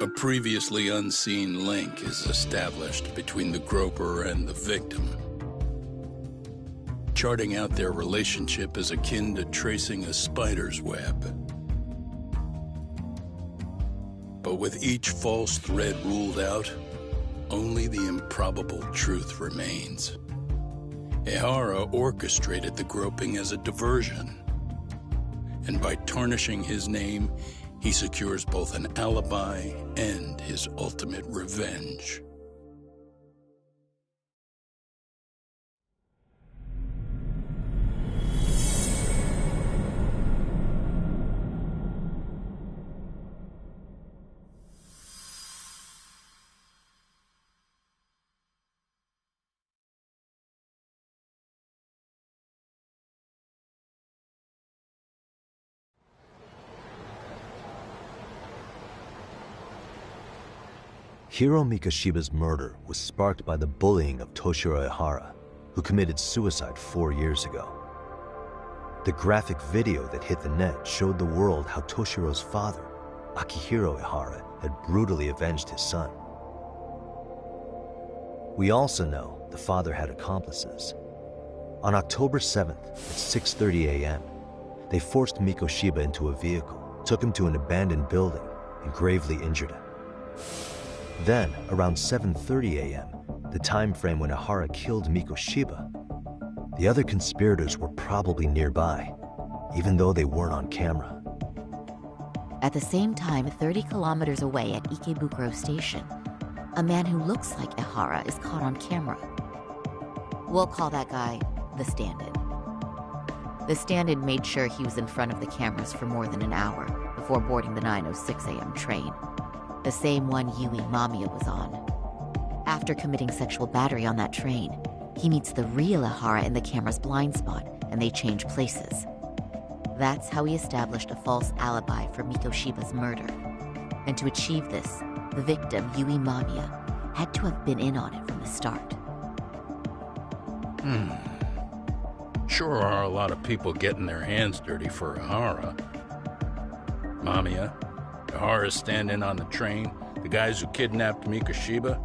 A previously unseen link is established between the groper and the victim. Charting out their relationship is akin to tracing a spider's web. But with each false thread ruled out, only the improbable truth remains. Ehara orchestrated the groping as a diversion, and by tarnishing his name, he secures both an alibi and his ultimate revenge. Hiro Mikoshiba's murder was sparked by the bullying of Toshiro Ehara, who committed suicide 4 years ago. The graphic video that hit the net showed the world how Toshiro's father, Akihiro Ehara, had brutally avenged his son. We also know the father had accomplices. On October 7th at 6:30 a.m., they forced Mikoshiba into a vehicle, took him to an abandoned building, and gravely injured him. Then, around 7:30 a.m., the time frame when Ehara killed Mikoshiba, the other conspirators were probably nearby, even though they weren't on camera. At the same time, 30 kilometers away at Ikebukuro Station, a man who looks like Ehara is caught on camera. We'll call that guy the stand-in. The stand-in made sure he was in front of the cameras for more than an hour before boarding the 9:06 a.m. train, the same one Yui Mamiya was on. After committing sexual battery on that train, he meets the real Ehara in the camera's blind spot, and they change places. That's how he established a false alibi for Mikoshiba's murder. And to achieve this, the victim, Yui Mamiya, had to have been in on it from the start. Sure are a lot of people getting their hands dirty for Ehara. Mamiya, Ehara's stand-in on the train, the guys who kidnapped Mikoshiba.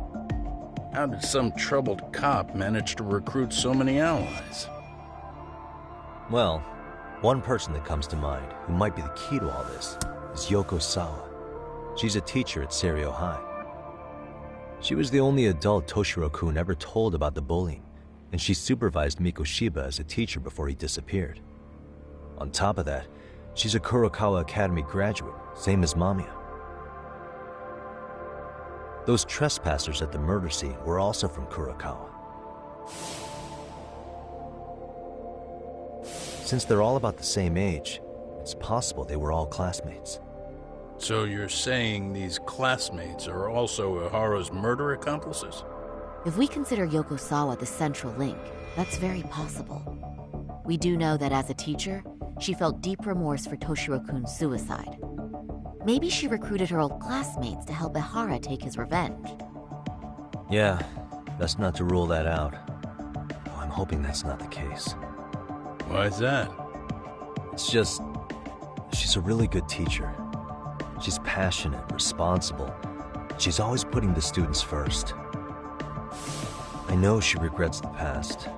How did some troubled cop manage to recruit so many allies? Well, one person that comes to mind who might be the key to all this is Yoko Sawa. She's a teacher at Seiryo High. She was the only adult Toshiro-kun ever told about the bullying, and she supervised Mikoshiba as a teacher before he disappeared. On top of that, she's a Kurokawa Academy graduate, same as Mamiya. Those trespassers at the murder scene were also from Kurokawa. Since they're all about the same age, it's possible they were all classmates. So you're saying these classmates are also Ehara's murder accomplices? If we consider Yoko Sawa the central link, that's very possible. We do know that as a teacher, she felt deep remorse for Toshiro-kun's suicide. Maybe she recruited her old classmates to help Ehara take his revenge. Yeah, best not to rule that out. Oh, I'm hoping that's not the case. Why's that? It's just, she's a really good teacher. She's passionate, responsible. She's always putting the students first. I know she regrets the past,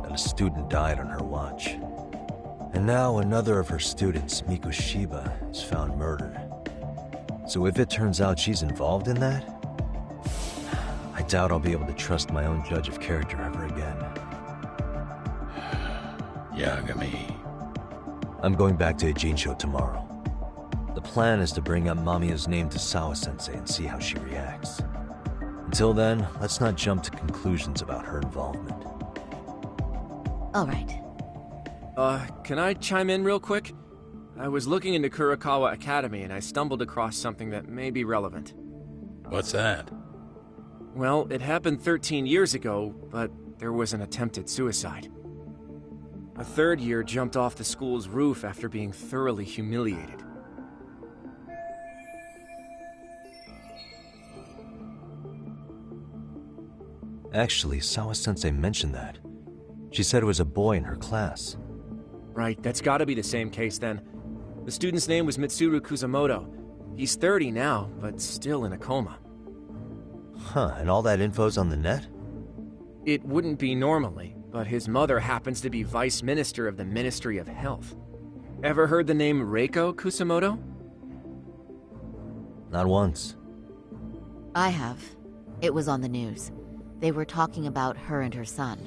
that a student died on her watch. And now another of her students, Mikoshiba, is found murdered. So if it turns out she's involved in that, I doubt I'll be able to trust my own judge of character ever again. Yagami. I'm going back to Ijincho tomorrow. The plan is to bring up Mamiya's name to Sawa-sensei and see how she reacts. Until then, let's not jump to conclusions about her involvement. All right. Can I chime in real quick? I was looking into Kurokawa Academy and I stumbled across something that may be relevant. What's that? Well, it happened 13 years ago, but there was an attempted suicide. A third year jumped off the school's roof after being thoroughly humiliated. Actually, Sawa-sensei mentioned that. She said it was a boy in her class. Right, that's gotta be the same case then. The student's name was Mitsuru Kusamoto. He's 30 now, but still in a coma. Huh, and all that info's on the net? It wouldn't be normally, but his mother happens to be Vice Minister of the Ministry of Health. Ever heard the name Reiko Kusamoto? Not once. I have. It was on the news. They were talking about her and her son.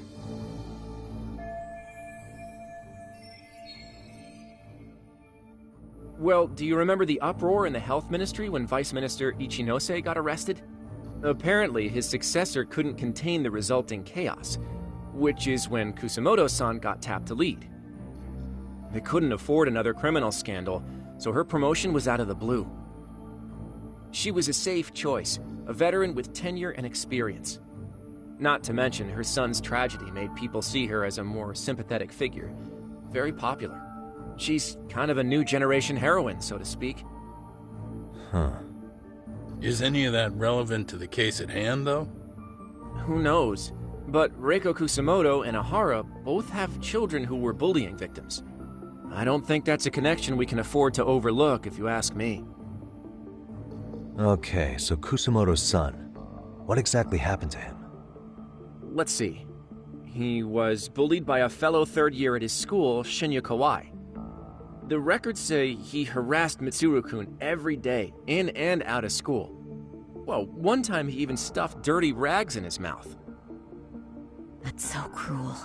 Well, do you remember the uproar in the health ministry when Vice Minister Ichinose got arrested? Apparently, his successor couldn't contain the resulting chaos, which is when Kusamoto-san got tapped to lead. They couldn't afford another criminal scandal, so her promotion was out of the blue. She was a safe choice, a veteran with tenure and experience. Not to mention, her son's tragedy made people see her as a more sympathetic figure. Very popular. She's kind of a new generation heroine, so to speak. Huh. Is any of that relevant to the case at hand, though? Who knows? But Reiko Kusamoto and Ahara both have children who were bullying victims. I don't think that's a connection we can afford to overlook, if you ask me. Okay, so Kusamoto's son. What exactly happened to him? Let's see. He was bullied by a fellow third year at his school, Shinya Kawai. The records say he harassed Mitsuru-kun every day, in and out of school. Well, one time he even stuffed dirty rags in his mouth. That's so cruel.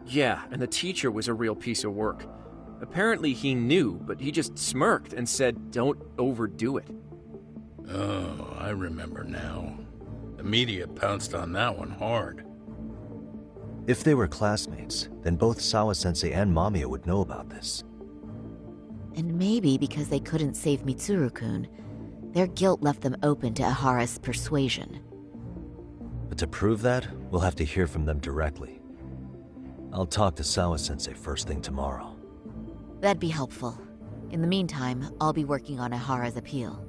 Yeah, and the teacher was a real piece of work. Apparently he knew, but he just smirked and said, "Don't overdo it." Oh, I remember now. The media pounced on that one hard. If they were classmates, then both Sawa-sensei and Mamiya would know about this. And maybe because they couldn't save Mitsuru-kun, their guilt left them open to Ahara's persuasion. But to prove that, we'll have to hear from them directly. I'll talk to Sawa-sensei first thing tomorrow. That'd be helpful. In the meantime, I'll be working on Ahara's appeal.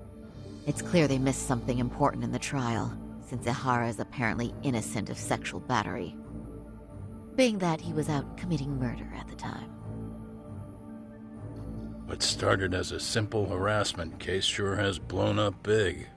It's clear they missed something important in the trial, since Ahara is apparently innocent of sexual battery. Being that he was out committing murder at the time. What started as a simple harassment case sure has blown up big.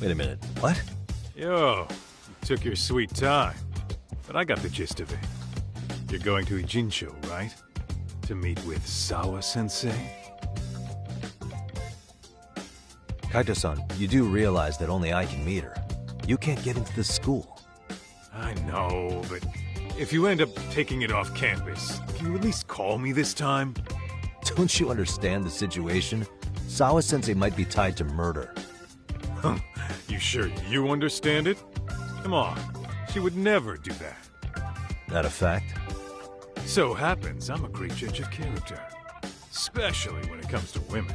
Wait a minute, what? Yo, you took your sweet time, but I got the gist of it. You're going to Ijincho, right? To meet with Sawa-sensei? Kaito-san, you do realize that only I can meet her. You can't get into the school. I know, but if you end up taking it off campus, can you at least call me this time? Don't you understand the situation? Sawa-sensei might be tied to murder. You sure you understand it? Come on, she would never do that. That a fact? So happens I'm a great judge of character. Especially when it comes to women.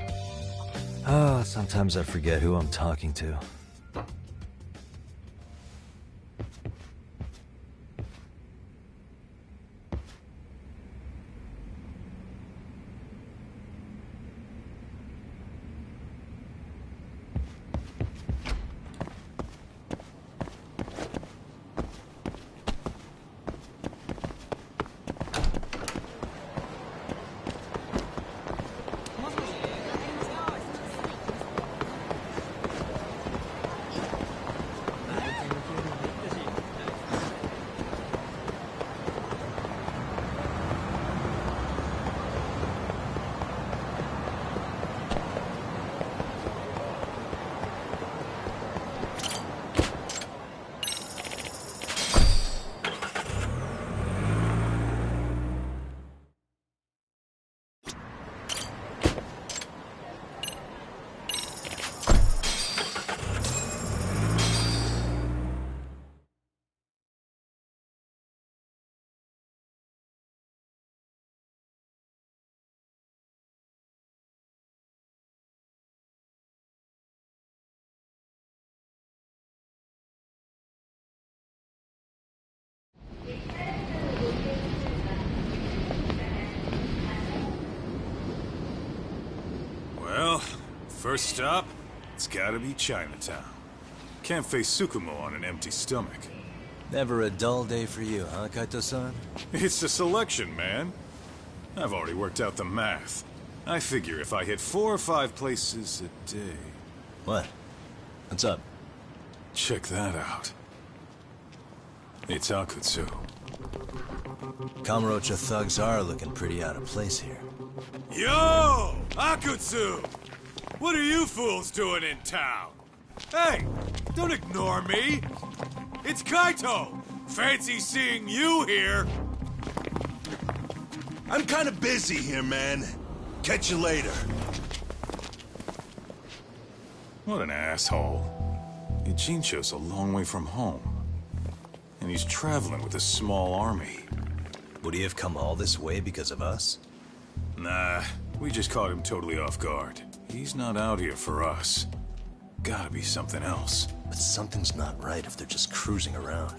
Sometimes I forget who I'm talking to. Well, first stop, it's gotta be Chinatown. Can't face Tsukumo on an empty stomach. Never a dull day for you, huh, Kaito-san? It's the selection, man. I've already worked out the math. I figure if I hit 4 or 5 places a day... What? What's up? Check that out. It's Akutsu. Kamurocho thugs are looking pretty out of place here. Yo! Akutsu! What are you fools doing in town? Hey, don't ignore me! It's Kaito! Fancy seeing you here! I'm kinda busy here, man. Catch you later. What an asshole. Ijincho's a long way from home. And he's traveling with a small army. Would he have come all this way because of us? Nah, we just caught him totally off guard. He's not out here for us. Gotta be something else. But something's not right if they're just cruising around.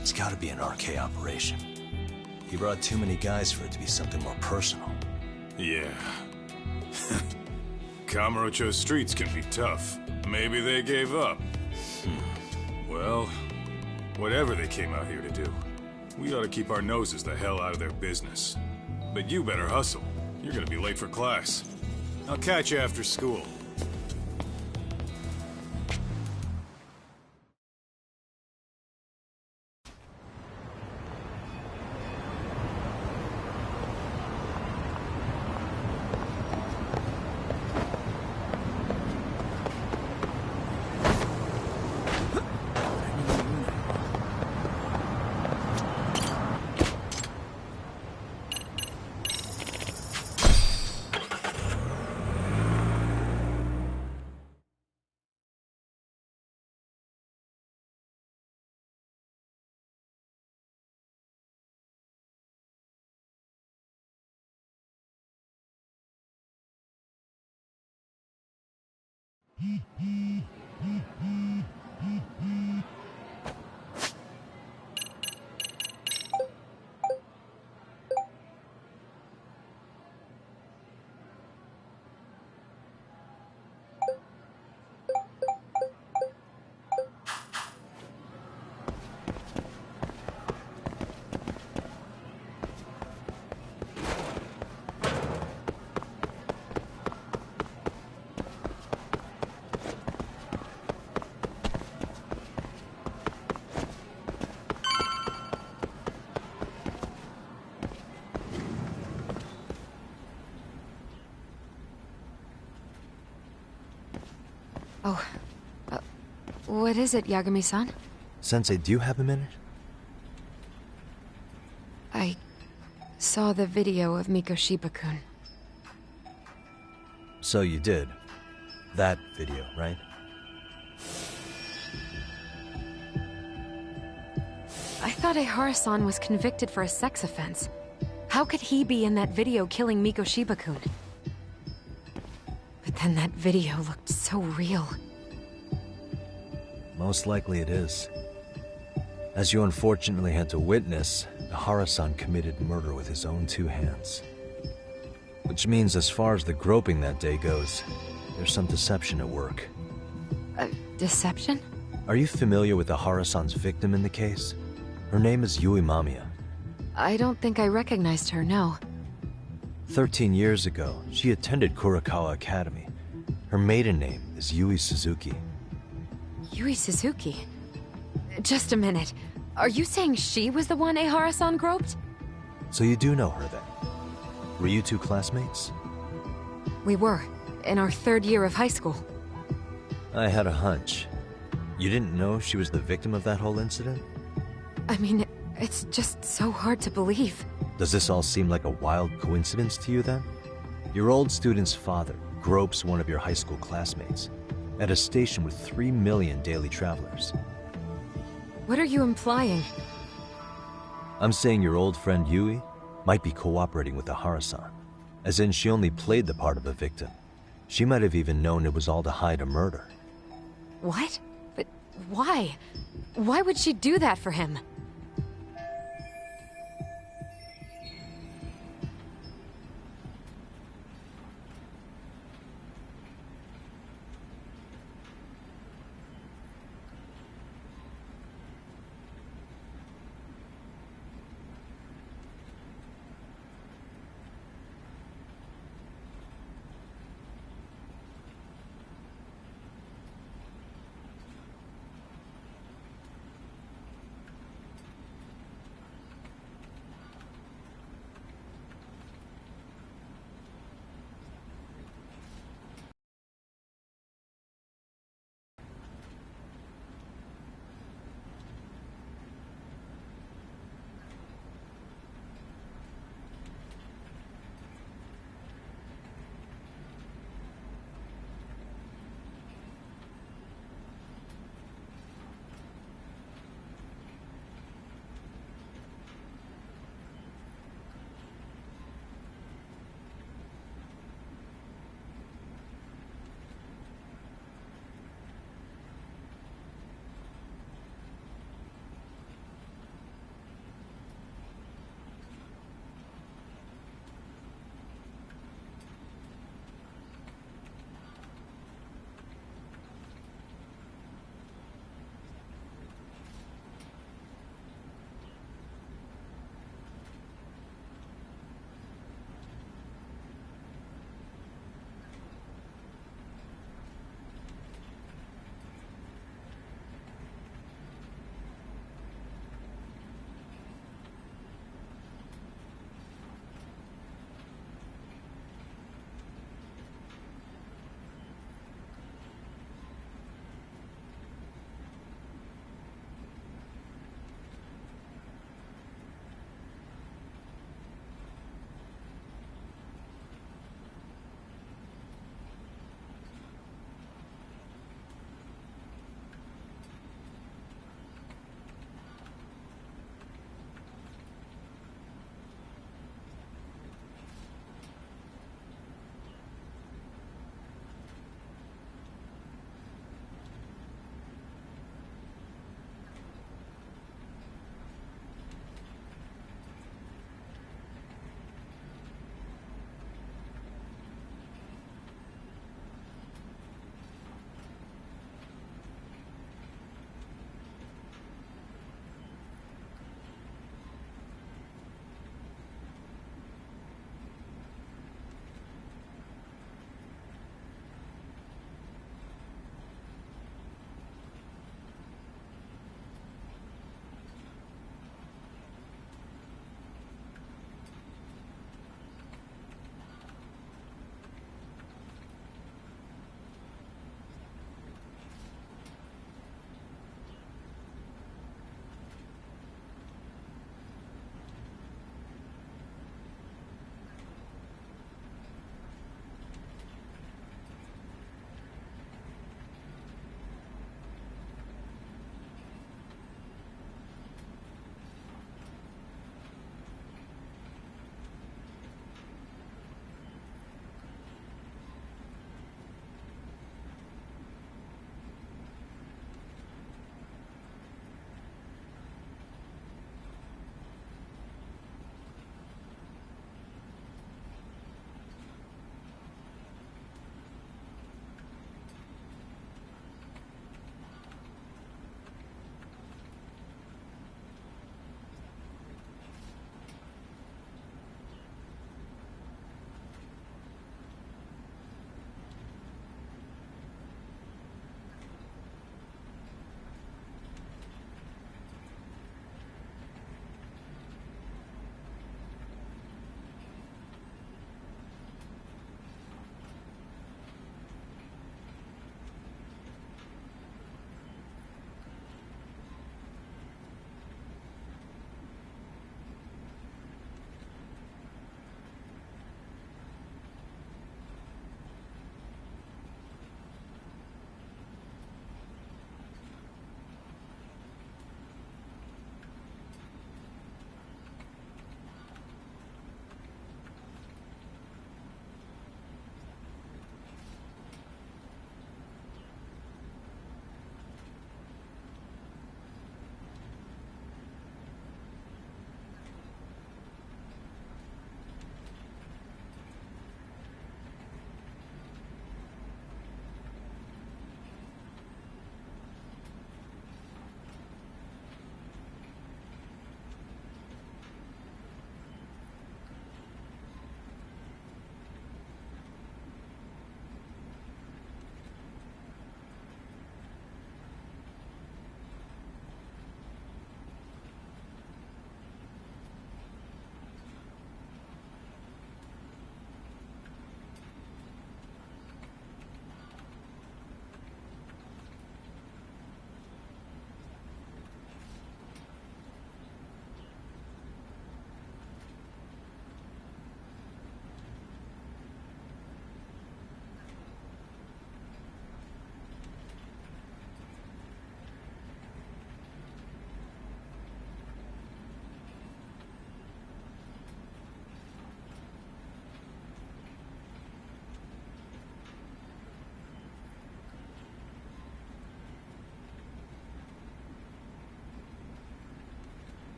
It's gotta be an RK operation. He brought too many guys for it to be something more personal. Yeah. Kamurocho streets can be tough. Maybe they gave up. Well, whatever they came out here to do, we ought to keep our noses the hell out of their business. But you better hustle. You're gonna be late for class. I'll catch you after school. Oh, what is it, Yagami-san? Sensei, do you have a minute? I saw the video of Mikoshiba-kun. So you did. That video, right? I thought Ehara-san was convicted for a sex offense. How could he be in that video killing Mikoshiba-kun? But then that video looked so real. Most likely it is. As you unfortunately had to witness, Ehara-san committed murder with his own two hands. Which means as far as the groping that day goes, there's some deception at work. Deception? Are you familiar with Ehara-san's victim in the case? Her name is Yui Mamiya. I don't think I recognized her, no. 13 years ago, she attended Kurakawa Academy. Her maiden name is Yui Suzuki. Yui Suzuki? Just a minute. Are you saying she was the one Ehara-san groped? So you do know her then? Were you two classmates? We were, in our 3rd year of high school. I had a hunch. You didn't know she was the victim of that whole incident? I mean, it's just so hard to believe. Does this all seem like a wild coincidence to you then? Your old student's father gropes one of your high school classmates at a station with 3 million daily travelers. What are you implying? I'm saying your old friend Yui might be cooperating with Ehara-san, as in she only played the part of a victim. She might have even known it was all to hide a murder. What? But why? Why would she do that for him?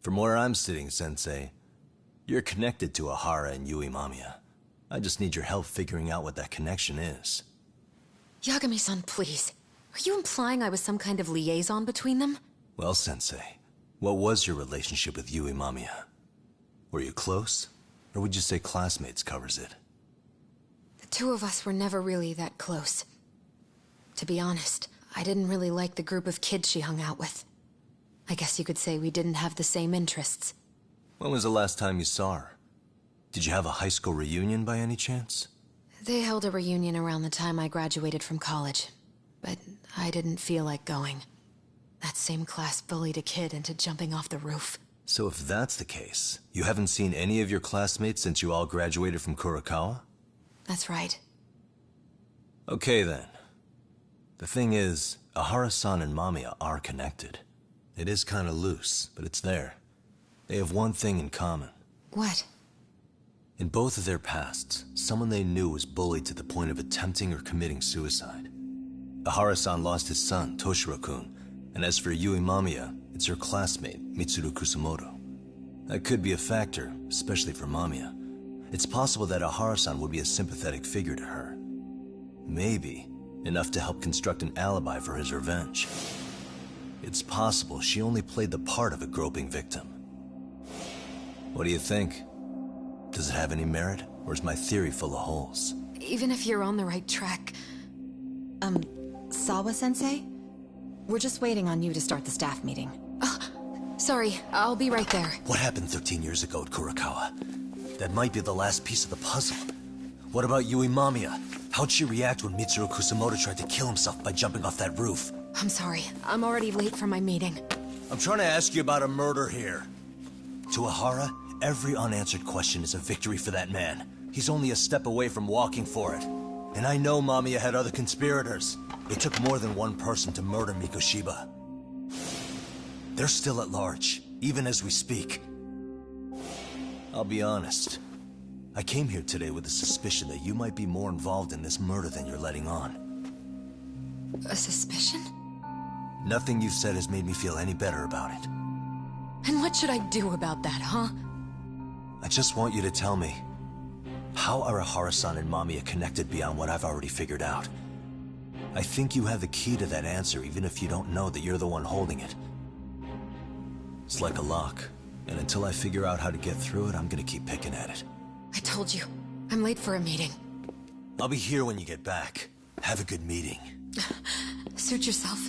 From where I'm sitting, Sensei, you're connected to Ahara and Yui Mamiya. I just need your help figuring out what that connection is. Yagami-san, please. Are you implying I was some kind of liaison between them? Well, Sensei, what was your relationship with Yui Mamiya? Were you close? Or would you say classmates covers it? The two of us were never really that close. To be honest, I didn't really like the group of kids she hung out with. I guess you could say we didn't have the same interests. When was the last time you saw her? Did you have a high school reunion by any chance? They held a reunion around the time I graduated from college, but I didn't feel like going. That same class bullied a kid into jumping off the roof. So if that's the case, you haven't seen any of your classmates since you all graduated from Kurokawa? That's right. Okay then. The thing is, Ahara-san and Mamiya are connected. It is kinda loose, but it's there. They have one thing in common. What? In both of their pasts, someone they knew was bullied to the point of attempting or committing suicide. Ahara-san lost his son, Toshiro-kun, and as for Yui Mamiya, it's her classmate, Mitsuru Kusamoto. That could be a factor, especially for Mamiya. It's possible that Ahara-san would be a sympathetic figure to her. Maybe enough to help construct an alibi for his revenge. It's possible she only played the part of a groping victim. What do you think? Does it have any merit, or is my theory full of holes? Even if you're on the right track... Sawa-sensei? We're just waiting on you to start the staff meeting. Sorry, I'll be right there. What happened 13 years ago at Kurokawa? That might be the last piece of the puzzle. What about Yui Mamiya? How'd she react when Mitsuru Kusamoto tried to kill himself by jumping off that roof? I'm sorry, I'm already late for my meeting. I'm trying to ask you about a murder here. To Ahara, every unanswered question is a victory for that man. He's only a step away from walking for it. And I know Mamiya had other conspirators. It took more than one person to murder Mikoshiba. They're still at large, even as we speak. I'll be honest. I came here today with a suspicion that you might be more involved in this murder than you're letting on. A suspicion? Nothing you've said has made me feel any better about it. And what should I do about that, huh? I just want you to tell me, how are Ahara-san and Mamiya connected beyond what I've already figured out? I think you have the key to that answer, even if you don't know that you're the one holding it. It's like a lock, and until I figure out how to get through it, I'm gonna keep picking at it. I told you, I'm late for a meeting. I'll be here when you get back. Have a good meeting. Suit yourself.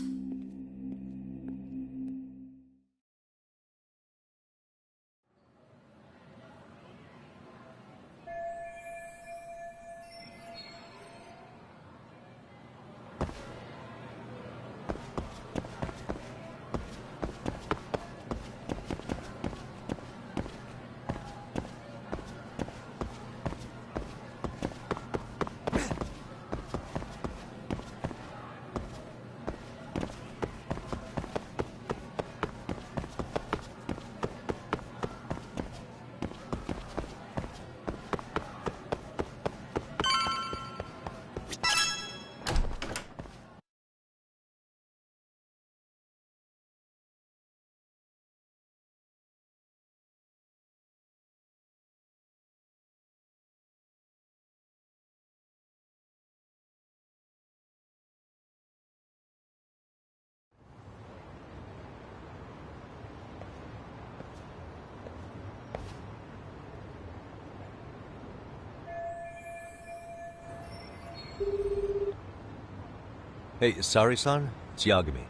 Hey, Sari-san? It's Yagami.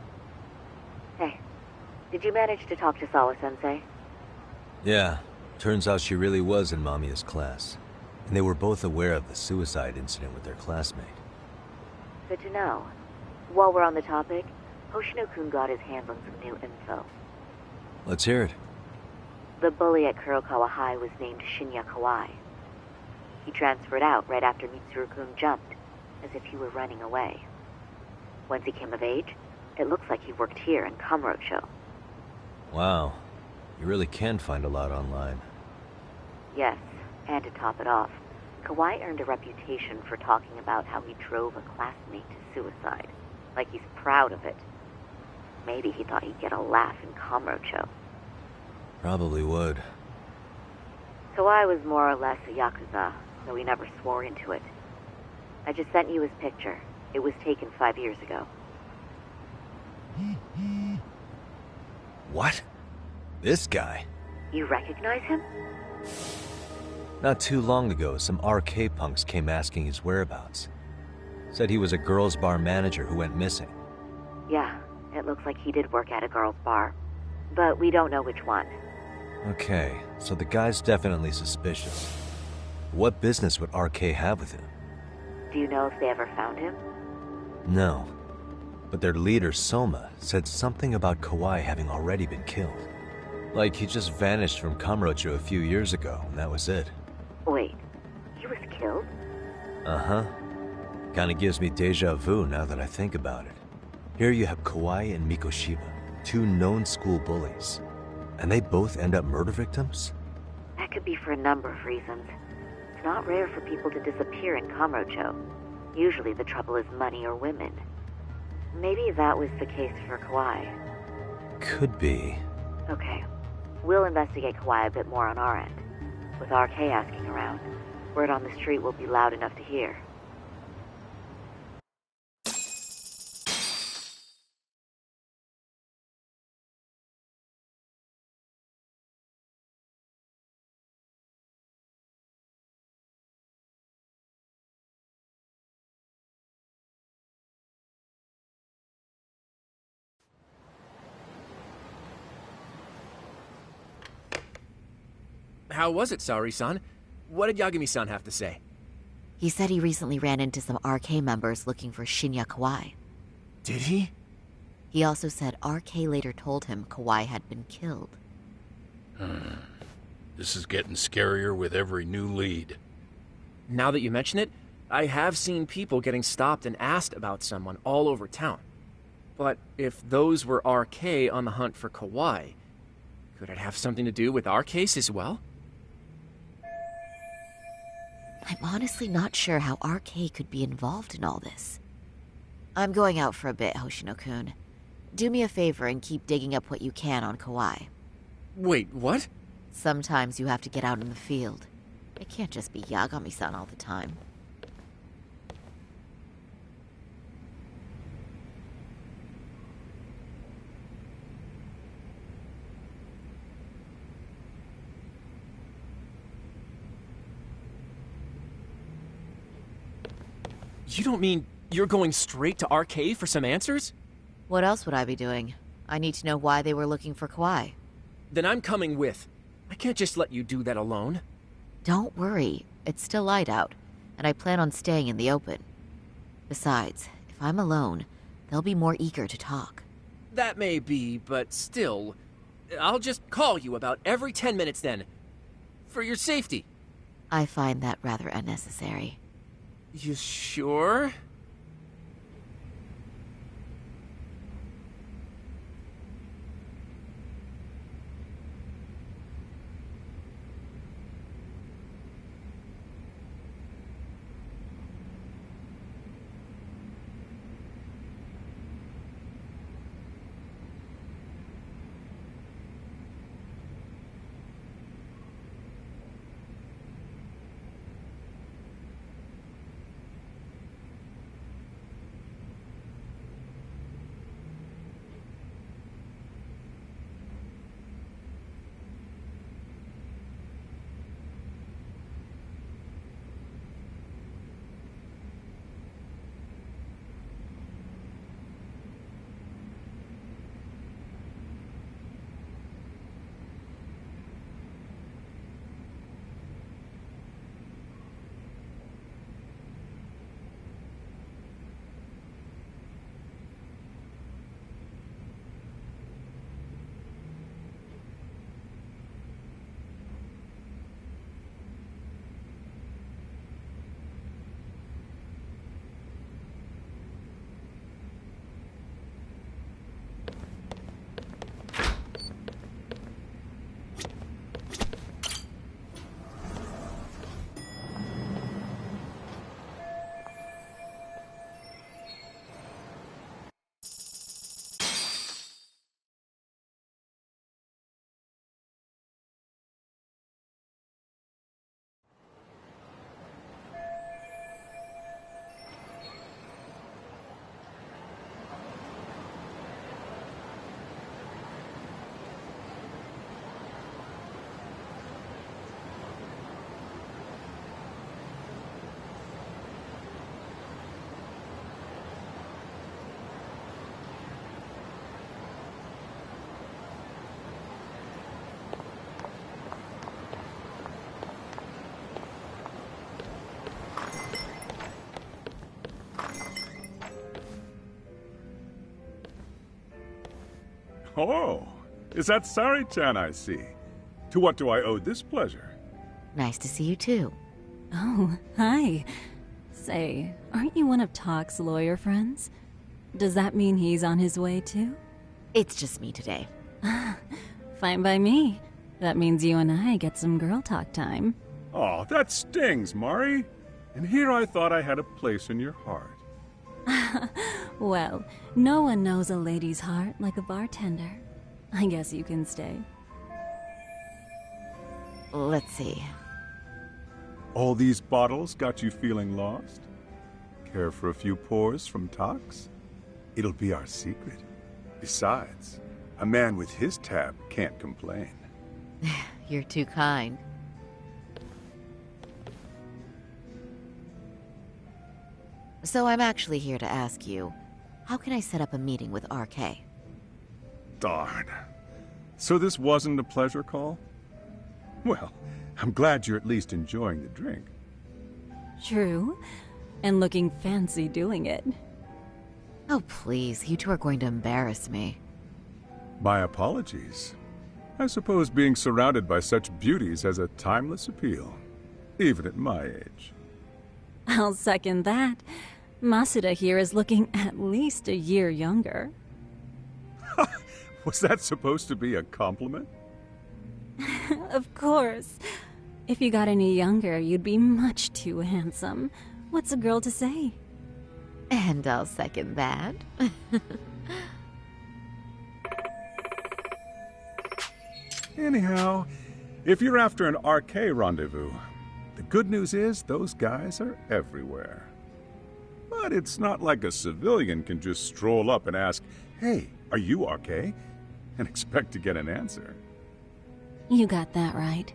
Hey, did you manage to talk to Sawa-sensei? Yeah, turns out she really was in Mamiya's class. And they were both aware of the suicide incident with their classmate. Good to know. While we're on the topic, Hoshino-kun got his hands on some new info. Let's hear it. The bully at Kurokawa High was named Shinya Kawai. He transferred out right after Mitsuru-kun jumped, as if he were running away. Once he came of age, it looks like he worked here in Kamurocho. Wow. You really can find a lot online. Yes, and to top it off, Kawai earned a reputation for talking about how he drove a classmate to suicide. Like he's proud of it. Maybe he thought he'd get a laugh in Kamurocho. Probably would. Kawhi was more or less a Yakuza, though he never swore into it. I just sent you his picture. It was taken 5 years ago. What? This guy? You recognize him? Not too long ago, some RK punks came asking his whereabouts. Said he was a girls' bar manager who went missing. Yeah, it looks like he did work at a girls' bar. But we don't know which one. Okay, so the guy's definitely suspicious. What business would RK have with him? Do you know if they ever found him? No. But their leader, Soma, said something about Kawhi having already been killed. Like he just vanished from Kamurocho a few years ago, and that was it. Wait, he was killed? Uh-huh. Kinda gives me deja vu now that I think about it. Here you have Kawhi and Mikoshiba, two known school bullies. And they both end up murder victims? That could be for a number of reasons. It's not rare for people to disappear in Kamurocho. Usually the trouble is money or women. Maybe that was the case for Kawhi. Could be. Okay. We'll investigate Kawhi a bit more on our end. With RK asking around, word on the street will be loud enough to hear. How was it, Saori-san? What did Yagami-san have to say? He said he recently ran into some RK members looking for Shinya Kawai. Did he? He also said RK later told him Kawai had been killed. This is getting scarier with every new lead. Now that you mention it, I have seen people getting stopped and asked about someone all over town. But if those were RK on the hunt for Kawai, could it have something to do with our case as well? I'm honestly not sure how RK could be involved in all this. I'm going out for a bit, Hoshino-kun. Do me a favor and keep digging up what you can on Kawai. Wait, what? Sometimes you have to get out in the field. It can't just be Yagami-san all the time. You don't mean you're going straight to RK for some answers? What else would I be doing? I need to know why they were looking for Kawhi. Then I'm coming with. I can't just let you do that alone. Don't worry. It's still light out, and I plan on staying in the open. Besides, if I'm alone, they'll be more eager to talk. That may be, but still, I'll just call you about every 10 minutes then. For your safety. I find that rather unnecessary. You sure? Oh, is that Sari-chan I see? To what do I owe this pleasure? Nice to see you too. Oh, hi. Say, aren't you one of Talk's lawyer friends? Does that mean he's on his way too? It's just me today. Fine by me. That means you and I get some girl talk time. Oh, that stings, Mari. And here I thought I had a place in your heart. Well, no one knows a lady's heart like a bartender. I guess you can stay. Let's see. All these bottles got you feeling lost? Care for a few pours from Tox? It'll be our secret. Besides, a man with his tab can't complain. You're too kind. So I'm actually here to ask you, how can I set up a meeting with RK? Darn. So this wasn't a pleasure call? Well, I'm glad you're at least enjoying the drink. True. And looking fancy doing it. Oh, please. You two are going to embarrass me. My apologies. I suppose being surrounded by such beauties has a timeless appeal, even at my age. I'll second that. Masuda here is looking at least a year younger. Was that supposed to be a compliment? Of course. If you got any younger, you'd be much too handsome. What's a girl to say? And I'll second that. Anyhow, if you're after an RK rendezvous, the good news is those guys are everywhere. But it's not like a civilian can just stroll up and ask, "Hey, are you RK?" and expect to get an answer. You got that right.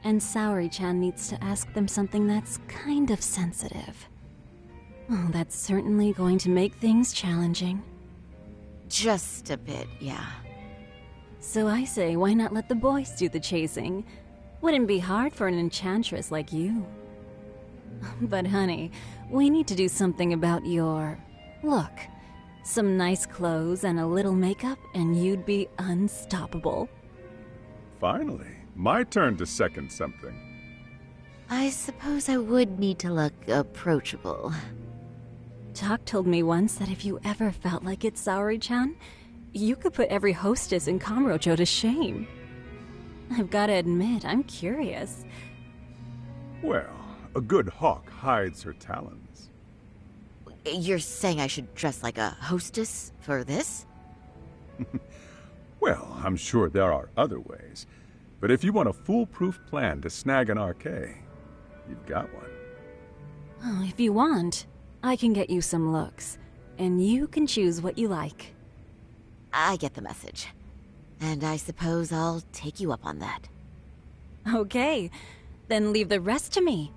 And Saori-chan needs to ask them something that's kind of sensitive. Oh, that's certainly going to make things challenging. Just a bit, yeah. So I say, why not let the boys do the chasing? Wouldn't be hard for an enchantress like you. But honey, we need to do something about your look. Some nice clothes and a little makeup, and you'd be unstoppable. Finally, my turn to second something. I suppose I would need to look approachable. Talk told me once that if you ever felt like it, Saori-chan, you could put every hostess in Kamurocho to shame. I've got to admit, I'm curious. Well, a good hawk hides her talons. You're saying I should dress like a hostess for this? Well, I'm sure there are other ways. But if you want a foolproof plan to snag an RK, you've got one. Oh, if you want, I can get you some looks. And you can choose what you like. I get the message. And I suppose I'll take you up on that. Okay, then leave the rest to me.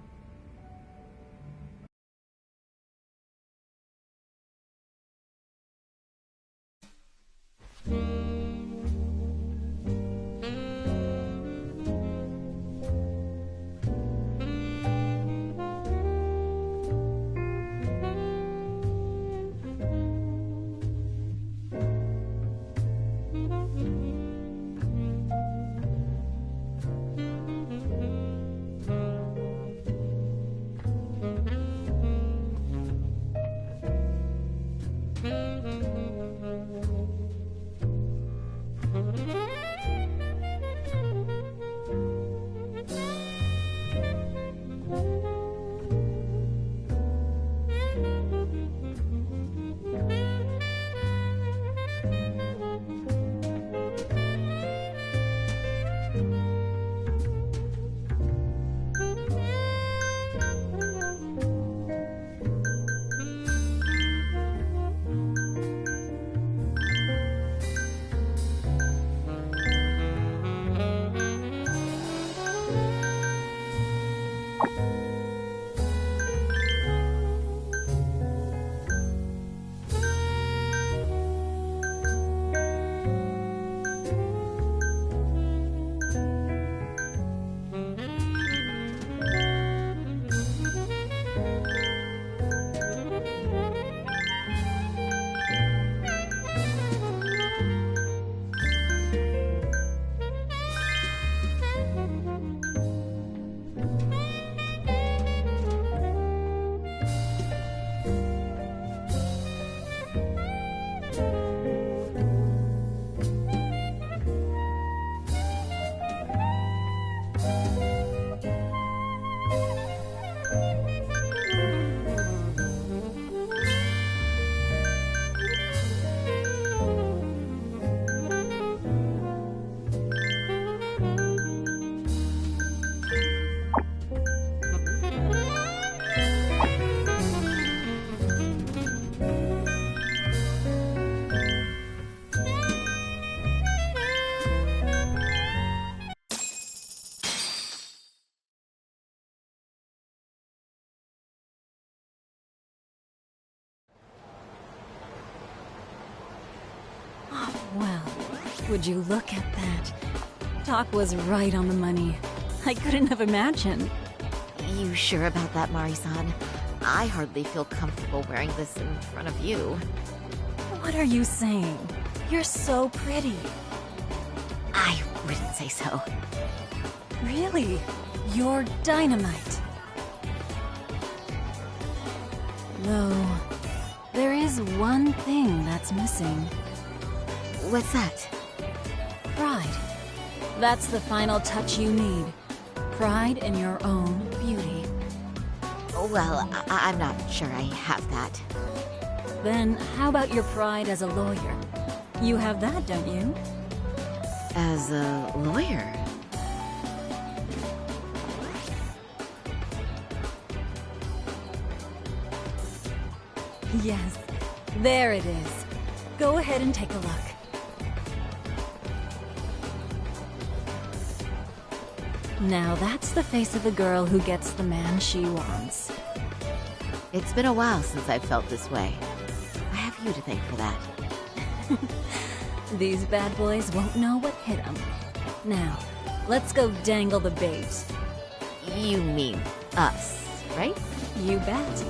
Well, would you look at that? Doc was right on the money. I couldn't have imagined. You sure about that, Mari-san? I hardly feel comfortable wearing this in front of you. What are you saying? You're so pretty. I wouldn't say so. Really? You're dynamite. Though, there is one thing that's missing. What's that? Pride. That's the final touch you need. Pride in your own beauty. Well, I'm not sure I have that. Then how about your pride as a lawyer? You have that, don't you? As a lawyer? Yes, there it is. Go ahead and take a look. Now that's the face of a girl who gets the man she wants. It's been a while since I've felt this way. I have you to thank for that. These bad boys won't know what hit them. Now, let's go dangle the bait. You mean us, right? You bet.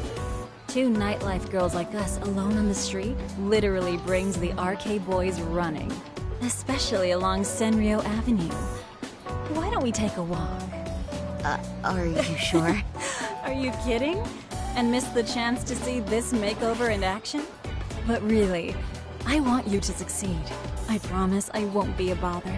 Two nightlife girls like us alone on the street literally brings the RK boys running. Especially along Senryo Avenue. Why don't we take a walk? Are you sure? Are you kidding? And miss the chance to see this makeover in action? But really, I want you to succeed. I promise I won't be a bother.